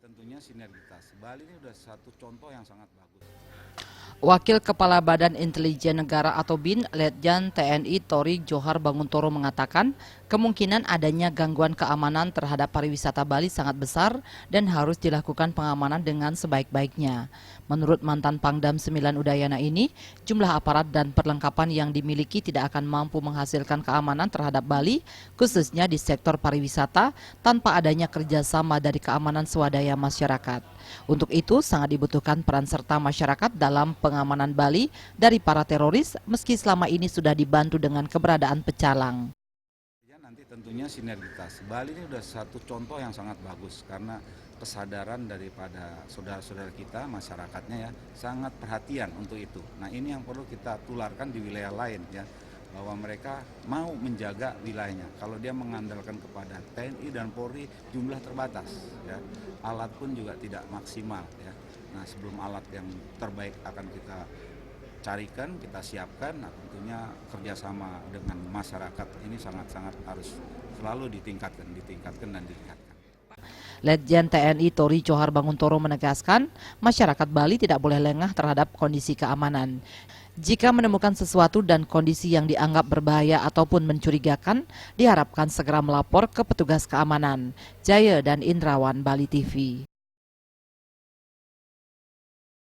Tentunya sinergitas. Bali ini udah satu contoh yang sangat bagus. Wakil Kepala Badan Intelijen Negara atau BIN, Letjen TNI Tori Johar Banguntoro mengatakan, kemungkinan adanya gangguan keamanan terhadap pariwisata Bali sangat besar dan harus dilakukan pengamanan dengan sebaik-baiknya. Menurut mantan Pangdam 9 Udayana ini, jumlah aparat dan perlengkapan yang dimiliki tidak akan mampu menghasilkan keamanan terhadap Bali, khususnya di sektor pariwisata, tanpa adanya kerjasama dari keamanan swadaya masyarakat. Untuk itu, sangat dibutuhkan peran serta masyarakat dalam pengamanan Bali dari para teroris, meski selama ini sudah dibantu dengan keberadaan pecalang. Ya, nanti tentunya sinergitas. Bali ini udah satu contoh yang sangat bagus karena kesadaran daripada saudara-saudara kita, masyarakatnya ya, sangat perhatian untuk itu. Nah, ini yang perlu kita tularkan di wilayah lain ya, bahwa mereka mau menjaga wilayahnya. Kalau dia mengandalkan kepada TNI dan Polri, jumlah terbatas ya. Alat pun juga tidak maksimal ya. Nah, sebelum alat yang terbaik akan kita carikan, kita siapkan, nah tentunya kerjasama dengan masyarakat ini sangat-sangat harus selalu ditingkatkan dan ditingkatkan. Letjen TNI Tori Johar Banguntoro menegaskan, masyarakat Bali tidak boleh lengah terhadap kondisi keamanan. Jika menemukan sesuatu dan kondisi yang dianggap berbahaya ataupun mencurigakan, diharapkan segera melapor ke petugas keamanan. Jaya dan Indrawan, Bali TV.